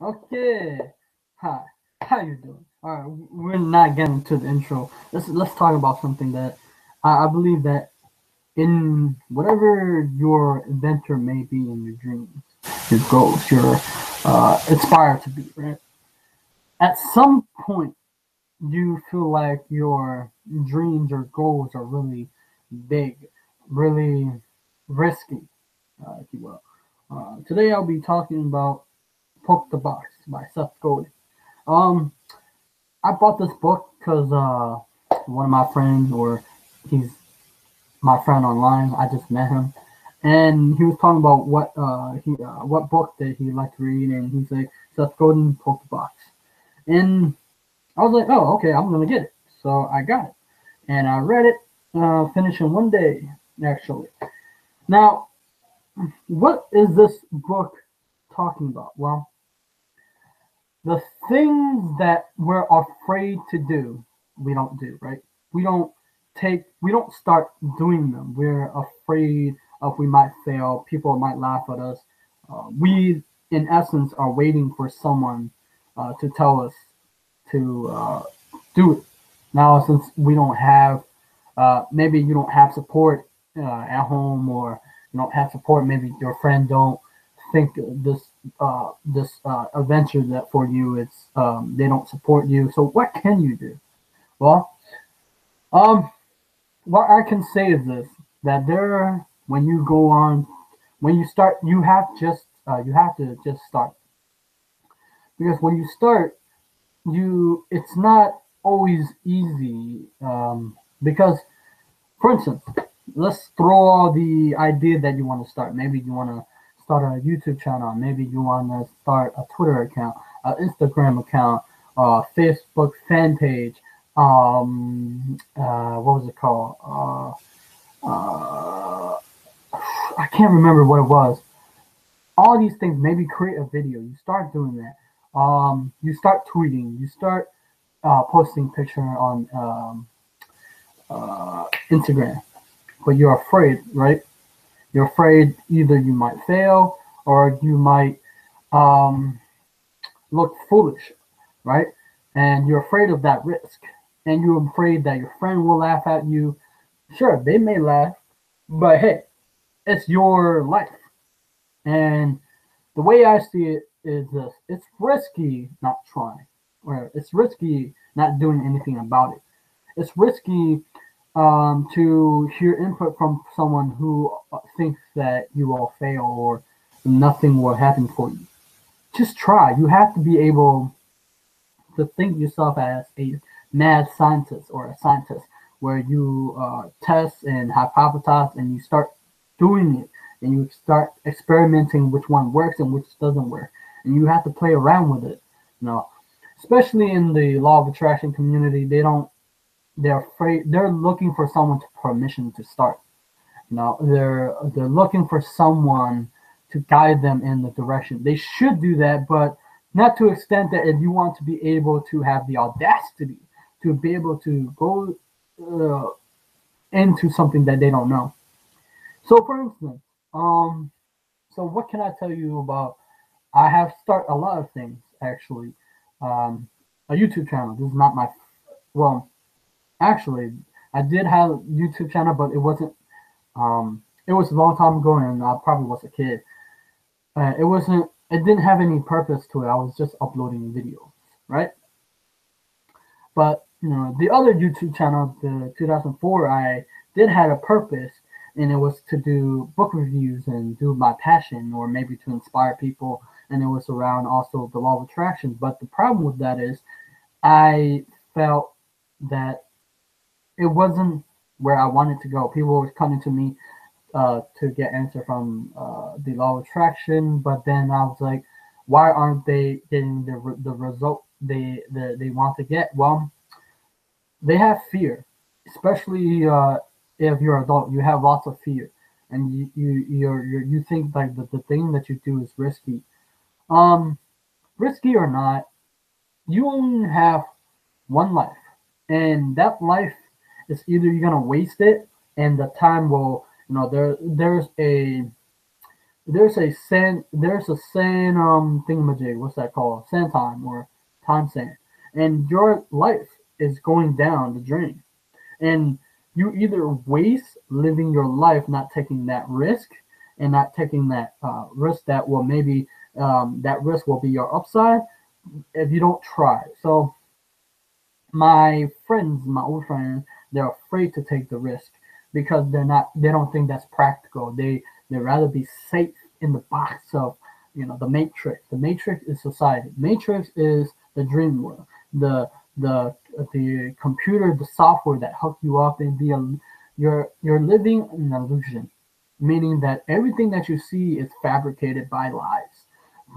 Okay. Hi. How you doing? All right. We're not getting to the intro. Let's talk about something that I believe that in whatever your adventure may be in your dreams, your goals, your aspire to be, right? At some point, you feel like your dreams or goals are really big, really risky, if you will. Today, I'll be talking about Poke the Box by Seth Godin. Um, I bought this book because one of my friends, or he's my friend online. I just met him, and he was talking about what book that he liked to read, and he's like Seth Godin, Poke the Box, and I was like, oh, okay, I'm gonna get it. So I got it, and I read it, finished in one day, actually. Now, what is this book talking about? Well, the things that we're afraid to do, we don't do, right? We don't we don't start doing them. We're afraid of we might fail, people might laugh at us. We, in essence, are waiting for someone to tell us to do it. Now, since we don't have, maybe you don't have support at home, or you don't have support, maybe your friend don't think this adventure that for you, it's they don't support you. So what can you do? Well, um, what I can say is this: that there, when you go on, when you start, you have to just start, because when you start, it's not always easy, because, for instance, let's throw all the idea that you want to start. Maybe you want to start a YouTube channel. Maybe you want to start a Twitter account, an Instagram account, Facebook fan page. What was it called? I can't remember what it was. All these things. Maybe create a video. You start doing that. You start tweeting. You start posting picture on Instagram, but you're afraid, right? You're afraid either you might fail or you might um, look foolish, right? And you're afraid of that risk. And you're afraid that your friend will laugh at you. Sure, they may laugh, but hey, it's your life. And the way I see it is this: it's risky not trying, or it's risky not doing anything about it. It's risky to hear input from someone who thinks that you will fail or nothing will happen for you. Just try. You have to be able to think yourself as a mad scientist or a scientist, where you test and hypothesize and you start doing it, and you start experimenting which one works and which doesn't work, and you have to play around with it. You know, especially in the law of attraction community, they're afraid, they're looking for someone to permission to start. You know, they're looking for someone to guide them in the direction. They should do that, but not to extent that if you want to be able to have the audacity to be able to go uh, into something that they don't know. So, for instance, um, so what can I tell you about? I have started a lot of things actually. Um, a YouTube channel. This is not my, well, actually, I did have a YouTube channel, but it wasn't. It was a long time ago, and I probably was a kid. It wasn't. It didn't have any purpose to it. I was just uploading videos, right? But the other YouTube channel, the 2004, I did had a purpose, and it was to do book reviews and do my passion, or maybe to inspire people. And it was around also the law of attraction. But the problem with that is, I felt that it wasn't where I wanted to go. People were coming to me to get answer from the law of attraction, but then I was like, why aren't they getting the result they want to get? Well, they have fear, especially if you're an adult. You have lots of fear, and you think like the thing that you do is risky. Um, Risky or not, you only have one life, and that life is either you're gonna waste it, and the time will, there's a there's a sand thingamajig, what's that called? Sand time or time sand. And your life is going down the drain. And you either waste living your life not taking that risk and not taking that risk that will maybe that risk will be your upside if you don't try. So my friends, my old friends, they're afraid to take the risk because they don't think that's practical. They rather be safe in the box of the matrix. The matrix is society. Matrix is the dream world. The computer, the software that hook you up in the you're living an illusion, meaning that everything that you see is fabricated by lies.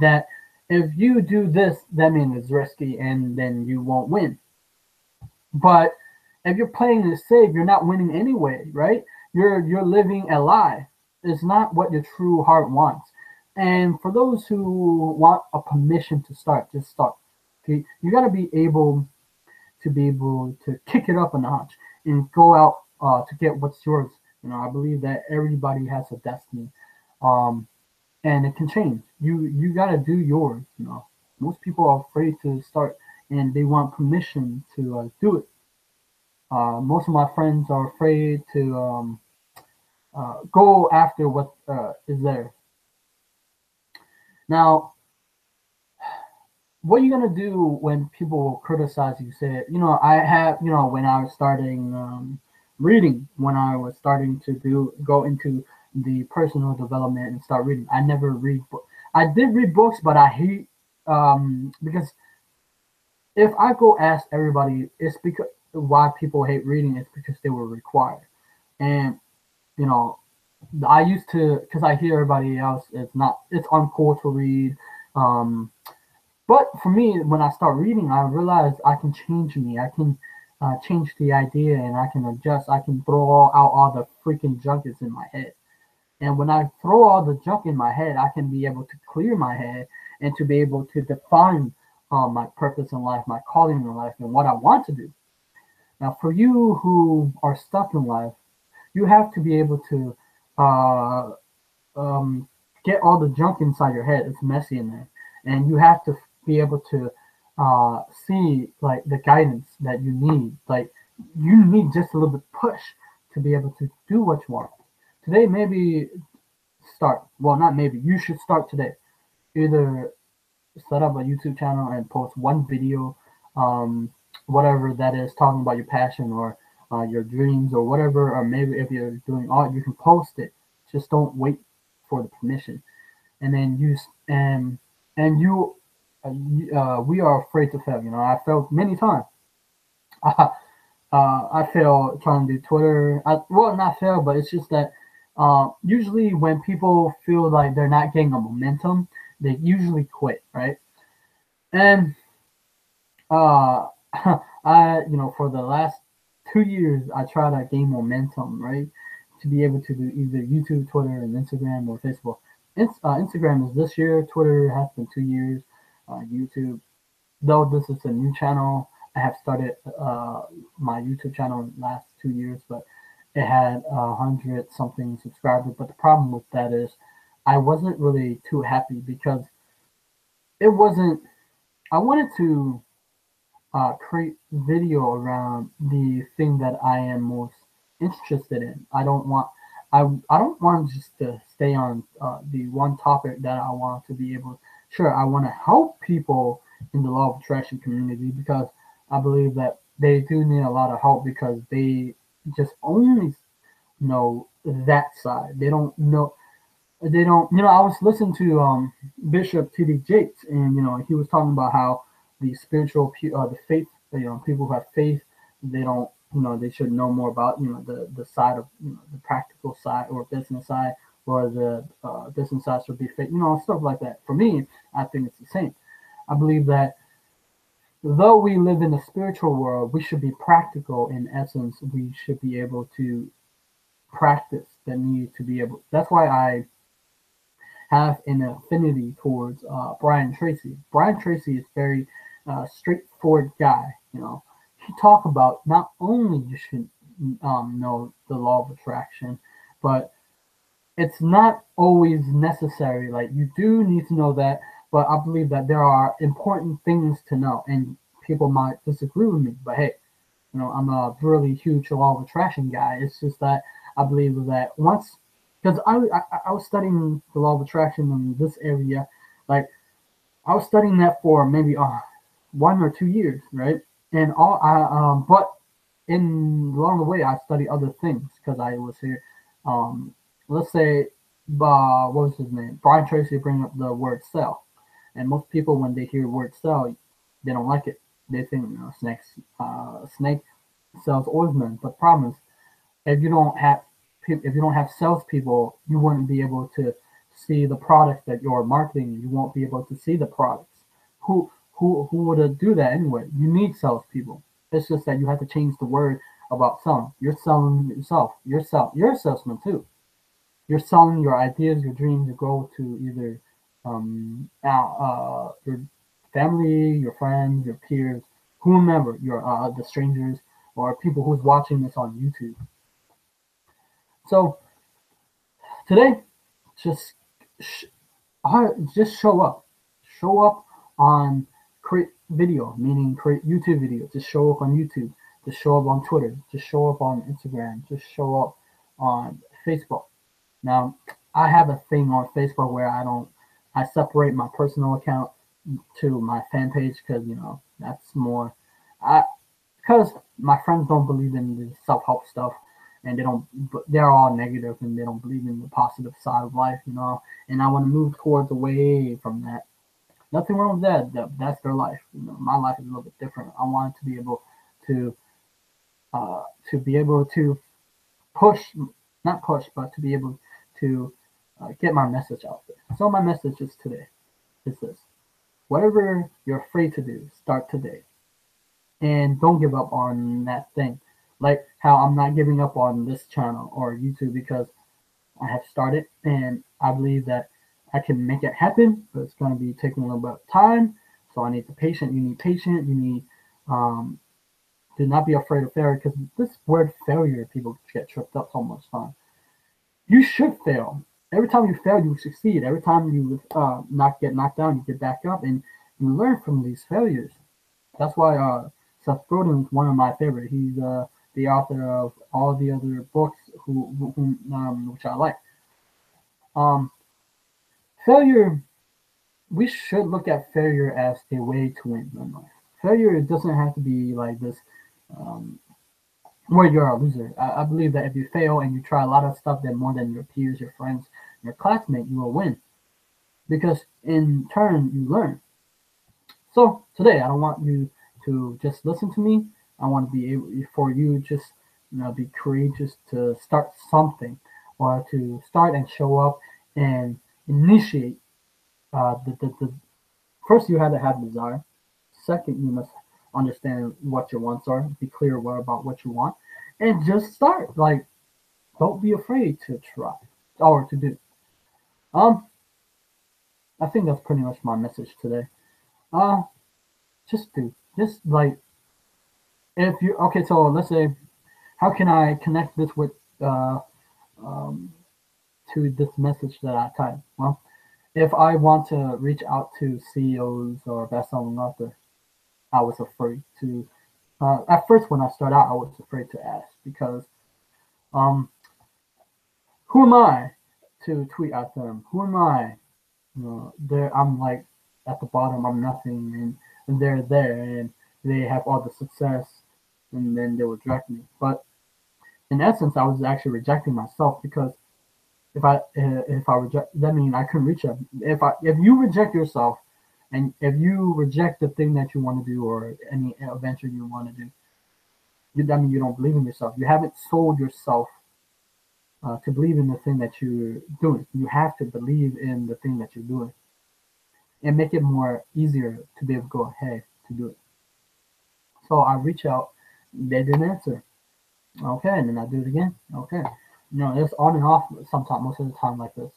That if you do this, that means it's risky and then you won't win. But if you're playing it safe, you're not winning anyway, right? You're living a lie. It's not what your true heart wants. And for those who want a permission to start, just start. Okay, you got to be able to kick it up a notch and go out to get what's yours. I believe that everybody has a destiny, um, and it can change. You got to do yours. Most people are afraid to start, and they want permission to do it. Most of my friends are afraid to go after what is there. Now, what are you gonna do when people criticize you? Say, I have, when I was starting reading, when I was starting to go into the personal development and start reading, I never read books. I did read books, but I hate because if I go ask everybody, it's because why people hate reading is because they were required, and you know, I used to because I hear everybody else, it's uncool to read. Um, but for me, when I start reading, I realize I can change me. I can change the idea, and I can adjust. I can throw out all the freaking junk that's in my head. And when I throw all the junk in my head, I can be able to clear my head and to be able to define my purpose in life, my calling in life, and what I want to do. Now, for you who are stuck in life, you have to be able to uh, um, get all the junk inside your head. It's messy in there, and you have to be able to see like the guidance that you need. Like you need just a little bit push to be able to do what you want. Today, maybe start. Well, not maybe. You should start today. Either set up a YouTube channel and post one video, um, whatever that is, talking about your passion or your dreams or whatever. Or maybe if you're doing art, you can post it. Just don't wait for the permission. And then and you, we are afraid to fail. I failed many times. I fail trying to do Twitter. Well, not fail, but it's just that usually when people feel like they're not getting a momentum, they usually quit, right? And uh, for the last 2 years, I try to gain momentum, right? To be able to do either YouTube, Twitter, and Instagram or Facebook. Instagram is this year. Twitter has been 2 years. YouTube, though this is a new channel, I have started my YouTube channel in the last 2 years, but it had 100 something subscribers. But the problem with that is I wasn't really too happy because it wasn't. I wanted to create video around the thing that I am most interested in. I don't want just to stay on the one topic that I want to be able. Sure, I want to help people in the law of attraction community because I believe that they do need a lot of help because they just only know that side. They don't know. They don't. I was listening to Bishop T.D. Jakes, and he was talking about how the spiritual, the faith, people who have faith, they don't, they should know more about, the side of, the practical side or business side, or the business side should be faith, stuff like that. For me, I think it's the same. I believe that though we live in the spiritual world, we should be practical. In essence, we should be able to practice the need to be able. That's why I have an affinity towards Brian Tracy. Brian Tracy is very straightforward guy. He talk about not only you should know the law of attraction, but it's not always necessary. Like, you do need to know that, but I believe that there are important things to know, and people might disagree with me. But hey, I'm a really huge law of attraction guy. It's just that I believe that once, because I was studying the law of attraction in this area, like I was studying that for maybe 1 or 2 years, right? And all I but in along the way I studied other things because I was here. Let's say, what was his name? Brian Tracy bring up the word sell, and most people when they hear the word sell, they don't like it. They think snake sells oilsmen. But problem is, if you don't have salespeople, you wouldn't be able to see the products that you're marketing. You won't be able to see the products. Who would do that anyway? You need salespeople. It's just that you have to change the word about selling. You're selling yourself. You're a salesman too. You're selling your ideas, your dreams, your goals to either your family, your friends, your peers, whomever, your the strangers or people who's watching this on YouTube. So today, just sh- just show up on create video, meaning create YouTube videos. Just show up on YouTube. Just show up on Twitter. Just show up on Instagram. Just show up on Facebook. Now, I have a thing on Facebook where I separate my personal account to my fan page because that's more. I because my friends don't believe in the self help stuff, and they're all negative and they don't believe in the positive side of life. And I want to move towards away from that. Nothing wrong with that. That's their life. My life is a little bit different. I want to be able to to push, not push, but to be able to get my message out there. So my message is today is this: whatever you're afraid to do, start today, and don't give up on that thing. Like how I'm not giving up on this channel or YouTube because I have started, and I believe that I can make it happen, but it's going to be taking a little bit of time. So I need the patient. You need patient. You need um, do not be afraid of failure because this word failure, people get tripped up so much time. You should fail. Every time you fail, you succeed. Every time you get knocked down, you get back up, and you learn from these failures. That's why Seth Godin is one of my favorite. He's the author of all the other books which I like. Um, Failure, we should look at failure as a way to win in life. Failure doesn't have to be like this um, where you're a loser. I believe that if you fail and you try a lot of stuff that more than your peers, your friends, your classmates, you will win because in turn you learn. So today, I don't want you to just listen to me. I want to be able for you just be courageous to start something or to start and show up and initiate. The first you have to have desire. Second, you must understand what your wants are. Be clear about what you want, and just start. Like, don't be afraid to try or to do. Um, I think that's pretty much my message today. Uh, just do. Just like if you okay. So let's say, how can I connect this with uh um to this message that I typed? Well, if I want to reach out to CEOs or best-selling authors, I was afraid to. At first, when I started out, I was afraid to ask because um, who am I to tweet at them? Who am I? I'm like at the bottom. I'm nothing, and they're there, and they have all the success, and then they would reject me. But in essence, I was actually rejecting myself because if I reject, that means I couldn't reach them. If you reject yourself, and if you reject the thing that you want to do or any adventure you want to do, that means you don't believe in yourself. You haven't sold yourself to believe in the thing that you're doing. You have to believe in the thing that you're doing and make it more easier to be able to go ahead to do it. So I reach out, they didn't answer. Okay, and then I do it again. Okay, it's on and off sometimes, most of the time like this.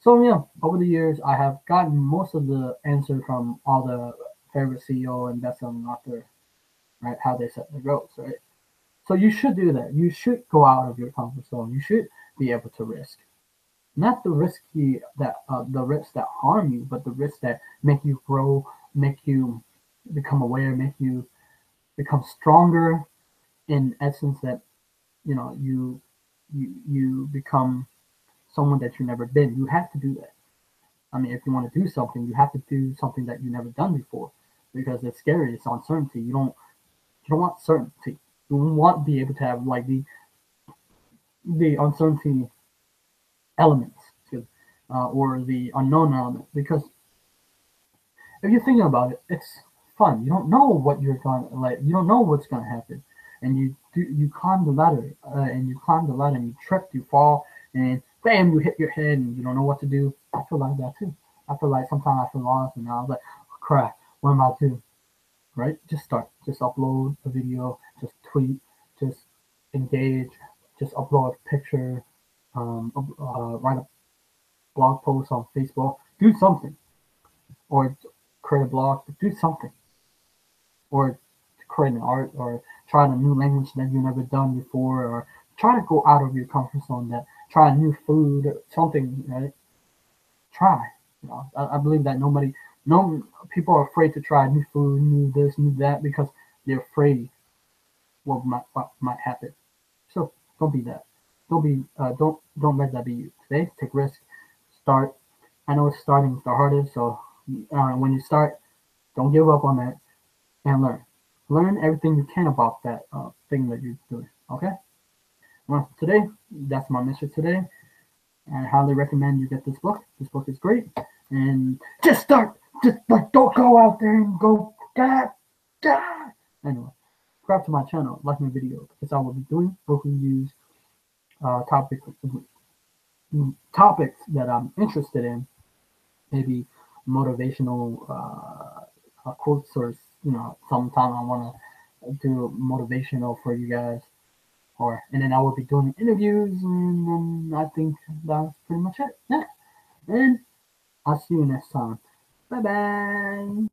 So yeah, over the years, I have gotten most of the answer from all the favorite CEO and best-selling author, right? How they set their goals, right? So you should do that. You should go out of your comfort zone. You should be able to risk. not the risky that the risks that harm you, but the risks that make you grow, make you become aware, make you become stronger. In essence, that you become someone that you've never been. You have to do that. I mean, if you want to do something, you have to do something that you've never done before, because it's scary. It's uncertainty. You don't want certainty. You want to be able to have like the uncertainty elements, or the unknown element. Because if you're thinking about it, it's fun. You don't know what you're going like. You don't know what's going to happen, and you climb the ladder, and you climb the ladder, and you trip, you fall, and bam, you hit your head, and you don't know what to do. I feel like that too. I feel like sometimes I feel lost, and I was like, oh, crap, what am I doing? Right? Just start. Just upload a video. Just tweet. Just engage. Just upload a picture. Write a blog post on Facebook. Do something, or create a blog. Do something, or create an art, or try a new language that you've never done before, or try to go out of your comfort zone. That try a new food, something. Right? Try. I believe that no people are afraid to try new food, new this, new that, because they're afraid what might happen. So don't be that. Don't let that be you. Today, take risk. Start. I know starting is the hardest. So when you start, don't give up on that, and learn. Learn everything you can about that thing that you're doing. Okay. Well, today that's my message today. I highly recommend you get this book. This book is great, and just start. Just like don't go out there and go God. Anyway, subscribe to my channel, like my video, because I will be doing book reviews, topics that I'm interested in, maybe motivational quotes, or sometime I want to do motivational for you guys, and then I will be doing interviews, and then I think that's pretty much it. Yeah, and I'll see you next time. Bye bye.